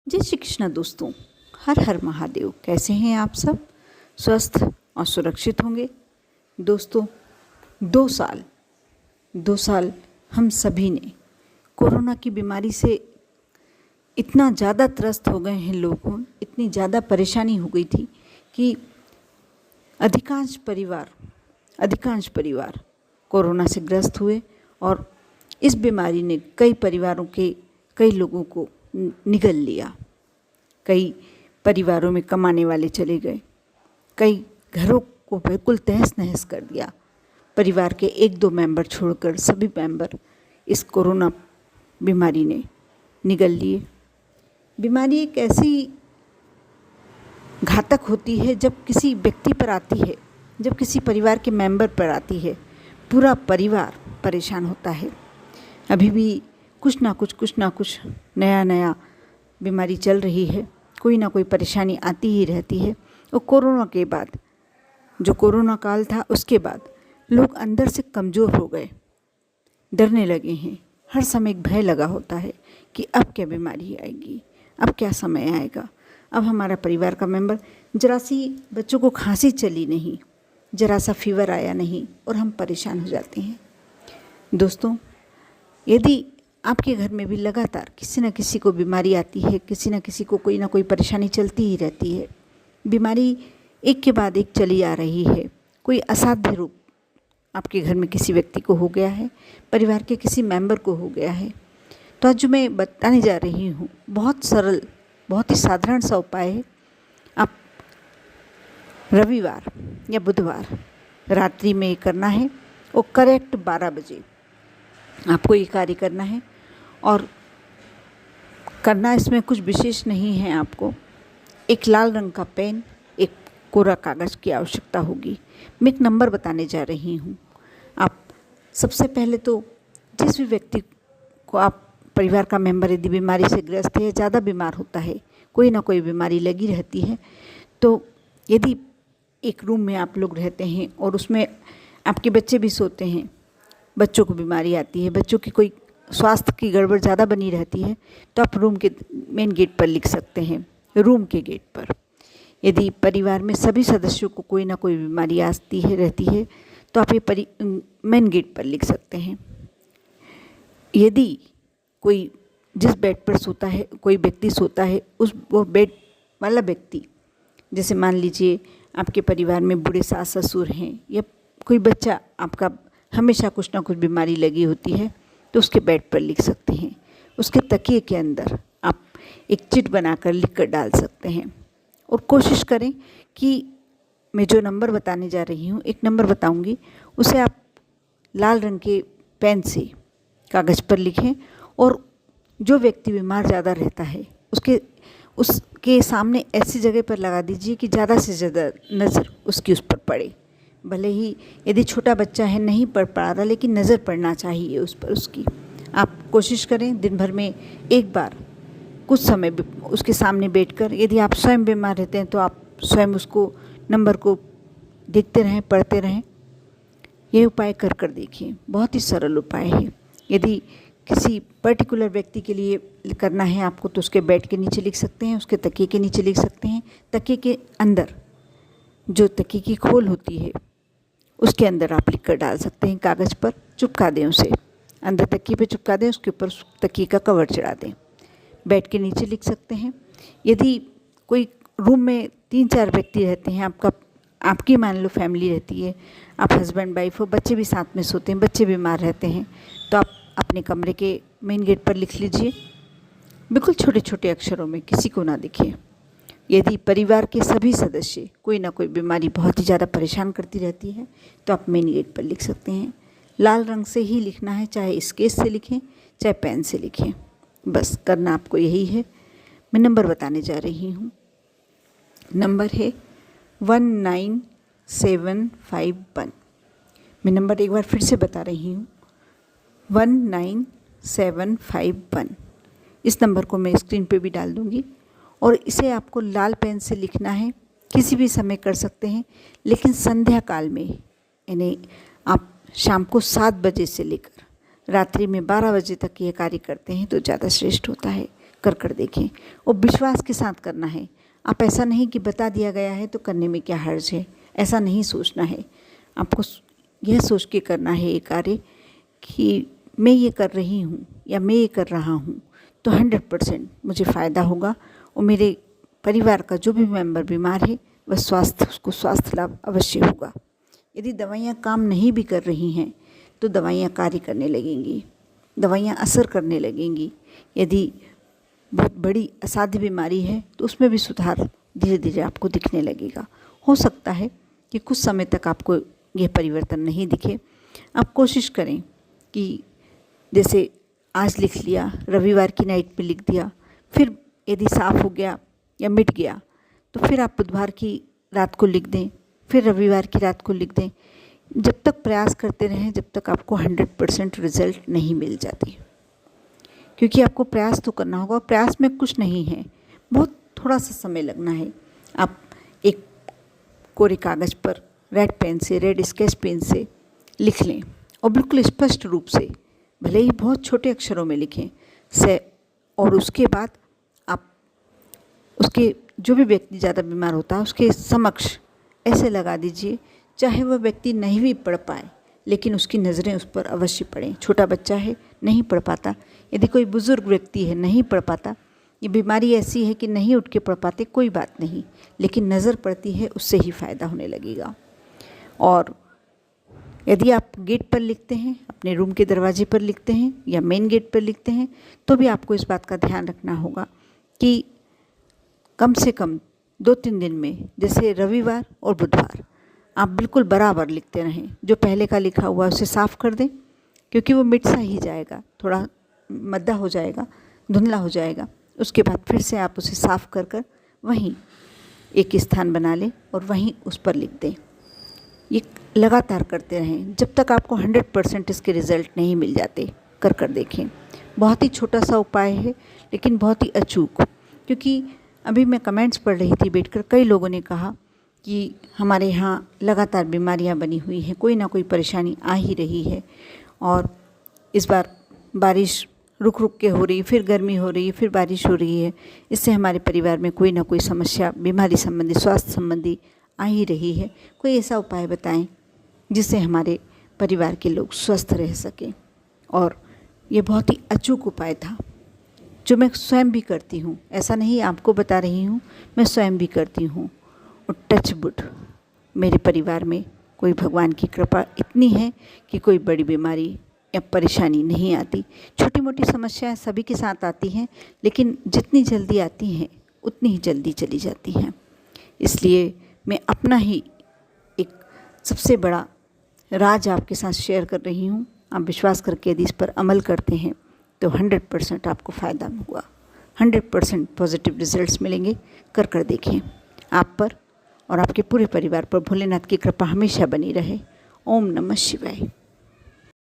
जय श्री कृष्ण दोस्तों। हर हर महादेव। कैसे हैं आप सब? स्वस्थ और सुरक्षित होंगे। दोस्तों, 2 साल हम सभी ने कोरोना की बीमारी से इतना ज़्यादा त्रस्त हो गए हैं लोगों, इतनी ज़्यादा परेशानी हो गई थी कि अधिकांश परिवार कोरोना से ग्रस्त हुए और इस बीमारी ने कई लोगों को निगल लिया। कई परिवारों में कमाने वाले चले गए, कई घरों को बिल्कुल तहस नहस कर दिया। परिवार के 1-2 मेंबर छोड़कर सभी मेंबर इस कोरोना बीमारी ने निगल लिए। बीमारी एक ऐसी घातक होती है जब किसी व्यक्ति पर आती है, जब किसी परिवार के मेंबर पर आती है, पूरा परिवार परेशान होता है। अभी भी कुछ ना कुछ नया बीमारी चल रही है, कोई ना कोई परेशानी आती ही रहती है। और कोरोना के बाद, जो कोरोना काल था, उसके बाद लोग अंदर से कमज़ोर हो गए, डरने लगे हैं। हर समय एक भय लगा होता है कि अब क्या बीमारी आएगी, अब क्या समय आएगा, अब हमारा परिवार का मेंबर, जरा सी बच्चों को खांसी चली नहीं, जरा सा फीवर आया नहीं और हम परेशान हो जाते हैं। दोस्तों, यदि आपके घर में भी लगातार किसी न किसी को बीमारी आती है, किसी न किसी को कोई ना कोई परेशानी चलती ही रहती है, बीमारी एक के बाद एक चली आ रही है, कोई असाध्य रूप आपके घर में किसी व्यक्ति को हो गया है, परिवार के किसी मेंबर को हो गया है, तो आज जो मैं बताने जा रही हूँ बहुत सरल, बहुत ही साधारण सा उपाय है। आप रविवार या बुधवार रात्रि में करना है और करेक्ट 12 बजे आपको ये कार्य करना है। और करना इसमें कुछ विशेष नहीं है। आपको एक लाल रंग का पेन, एक कोरा कागज़ की आवश्यकता होगी। मैं एक नंबर बताने जा रही हूँ। आप सबसे पहले तो जिस भी व्यक्ति को आप परिवार का मेंबर यदि बीमारी से ग्रस्त है, ज़्यादा बीमार होता है, कोई ना कोई बीमारी लगी रहती है, तो यदि एक रूम में आप लोग रहते हैं और उसमें आपके बच्चे भी सोते हैं, बच्चों को बीमारी आती है, बच्चों की कोई स्वास्थ्य की गड़बड़ ज़्यादा बनी रहती है, तो आप रूम के मेन गेट पर लिख सकते हैं, रूम के गेट पर। यदि परिवार में सभी सदस्यों को कोई ना कोई बीमारी रहती है, तो आप ये मेन गेट पर लिख सकते हैं। यदि कोई जिस बेड पर सोता है, कोई व्यक्ति सोता है, वो बेड वाला व्यक्ति, जैसे मान लीजिए आपके परिवार में बूढ़े सास ससुर हैं या कोई बच्चा आपका हमेशा कुछ ना कुछ बीमारी लगी होती है, तो उसके बेड पर लिख सकते हैं। उसके तकिए के अंदर आप एक चिट बनाकर लिख कर डाल सकते हैं। और कोशिश करें कि मैं जो नंबर बताने जा रही हूँ, एक नंबर बताऊँगी, उसे आप लाल रंग के पेन से कागज़ पर लिखें और जो व्यक्ति बीमार ज़्यादा रहता है उसके सामने ऐसी जगह पर लगा दीजिए कि ज़्यादा से ज़्यादा नज़र उसकी उस पर पड़े। भले ही यदि छोटा बच्चा है नहीं पढ़ पा रहा, लेकिन नज़र पड़ना चाहिए उस पर उसकी। आप कोशिश करें दिन भर में एक बार कुछ समय उसके सामने बैठकर, यदि आप स्वयं बीमार रहते हैं तो आप स्वयं उसको नंबर को देखते रहें, पढ़ते रहें। ये उपाय कर देखिए, बहुत ही सरल उपाय है। यदि किसी पर्टिकुलर व्यक्ति के लिए करना है आपको, तो उसके बेड के नीचे लिख सकते हैं, उसके तकिए के नीचे लिख सकते हैं। तकिए के अंदर जो तकिए की खोल होती है उसके अंदर आप लिख कर डाल सकते हैं, कागज़ पर चिपका दें, उसे अंदर तकिए पे चिपका दें, उसके ऊपर तकिए का कवर चढ़ा दें। बेड के नीचे लिख सकते हैं। यदि कोई रूम में 3-4 व्यक्ति रहते हैं, आपकी मान लो फैमिली रहती है, आप हस्बैंड वाइफ हो, बच्चे भी साथ में सोते हैं, बच्चे बीमार रहते हैं, तो आप अपने कमरे के मेन गेट पर लिख लीजिए, बिल्कुल छोटे छोटे अक्षरों में, किसी को ना दिखे। यदि परिवार के सभी सदस्य कोई ना कोई बीमारी बहुत ही ज़्यादा परेशान करती रहती है, तो आप मेन गेट पर लिख सकते हैं। लाल रंग से ही लिखना है, चाहे स्केच से लिखें, चाहे पेन से लिखें, बस करना आपको यही है। मैं नंबर बताने जा रही हूँ। नंबर है 19751। मैं नंबर एक बार फिर से बता रही हूँ, 19751। इस नंबर को मैं स्क्रीन पे भी डाल दूँगी। और इसे आपको लाल पेन से लिखना है, किसी भी समय कर सकते हैं, लेकिन संध्या काल में, यानी आप शाम को 7 बजे से लेकर रात्रि में 12 बजे तक ये कार्य करते हैं तो ज़्यादा श्रेष्ठ होता है। कर देखें और विश्वास के साथ करना है। आप ऐसा नहीं कि बता दिया गया है तो करने में क्या हर्ज है, ऐसा नहीं सोचना है। आपको यह सोच के करना है ये कार्य कि मैं ये कर रही हूँ या मैं ये कर रहा हूँ तो 100% मुझे फ़ायदा होगा और मेरे परिवार का जो भी मेंबर बीमार है वह उसको स्वास्थ्य लाभ अवश्य होगा। यदि दवाइयाँ काम नहीं भी कर रही हैं तो दवाइयाँ कार्य करने लगेंगी, दवाइयाँ असर करने लगेंगी। यदि बहुत बड़ी असाध्य बीमारी है तो उसमें भी सुधार धीरे धीरे आपको दिखने लगेगा। हो सकता है कि कुछ समय तक आपको यह परिवर्तन नहीं दिखे। आप कोशिश करें कि जैसे आज लिख लिया, रविवार की नाइट पे लिख दिया, फिर यदि साफ़ हो गया या मिट गया तो फिर आप बुधवार की रात को लिख दें, फिर रविवार की रात को लिख दें। जब तक प्रयास करते रहें जब तक आपको 100% रिज़ल्ट नहीं मिल जाती, क्योंकि आपको प्रयास तो करना होगा। प्रयास में कुछ नहीं है, बहुत थोड़ा सा समय लगना है। आप एक कोरे कागज़ पर रेड पेन से, रेड स्केच पेन से लिख लें और बिल्कुल स्पष्ट रूप से, भले ही बहुत छोटे अक्षरों में लिखें से। और उसके बाद आप उसके जो भी व्यक्ति ज़्यादा बीमार होता है उसके समक्ष ऐसे लगा दीजिए, चाहे वह व्यक्ति नहीं भी पढ़ पाए लेकिन उसकी नज़रें उस पर अवश्य पड़ें। छोटा बच्चा है, नहीं पढ़ पाता, यदि कोई बुज़ुर्ग व्यक्ति है, नहीं पढ़ पाता, ये बीमारी ऐसी है कि नहीं उठ के पढ़ पाते, कोई बात नहीं, लेकिन नज़र पड़ती है उससे ही फ़ायदा होने लगेगा। और यदि आप गेट पर लिखते हैं, अपने रूम के दरवाजे पर लिखते हैं या मेन गेट पर लिखते हैं तो भी आपको इस बात का ध्यान रखना होगा कि कम से कम 2-3 दिन में, जैसे रविवार और बुधवार, आप बिल्कुल बराबर लिखते रहें। जो पहले का लिखा हुआ है उसे साफ़ कर दें, क्योंकि वो मिट सा ही जाएगा, थोड़ा मद्दा हो जाएगा, धुंधला हो जाएगा। उसके बाद फिर से आप उसे साफ़ कर वहीं एक स्थान बना लें और वहीं उस पर लिख दें। ये लगातार करते रहें जब तक आपको 100% इसके रिज़ल्ट नहीं मिल जाते। कर देखें। बहुत ही छोटा सा उपाय है लेकिन बहुत ही अचूक, क्योंकि अभी मैं कमेंट्स पढ़ रही थी बैठकर, कई लोगों ने कहा कि हमारे यहाँ लगातार बीमारियाँ बनी हुई हैं, कोई ना कोई परेशानी आ ही रही है और इस बार बारिश रुक के हो रही, फिर गर्मी हो रही है, फिर बारिश हो रही है, इससे हमारे परिवार में कोई ना कोई समस्या बीमारी संबंधी, स्वास्थ्य संबंधी आ ही रही है। कोई ऐसा उपाय बताएं जिससे हमारे परिवार के लोग स्वस्थ रह सकें। और ये बहुत ही अचूक उपाय था जो मैं स्वयं भी करती हूँ, ऐसा नहीं आपको बता रही हूँ, मैं स्वयं भी करती हूँ। और टच वुड, मेरे परिवार में कोई भगवान की कृपा इतनी है कि कोई बड़ी बीमारी या परेशानी नहीं आती। छोटी मोटी समस्याएं सभी के साथ आती हैं, लेकिन जितनी जल्दी आती हैं उतनी ही जल्दी चली जाती हैं। इसलिए मैं अपना ही एक सबसे बड़ा राज आपके साथ शेयर कर रही हूँ। आप विश्वास करके यदि इस पर अमल करते हैं तो 100% आपको फ़ायदा होगा, 100% पॉजिटिव रिजल्ट्स मिलेंगे। कर देखें। आप पर और आपके पूरे परिवार पर भोलेनाथ की कृपा हमेशा बनी रहे। ओम नमः शिवाय।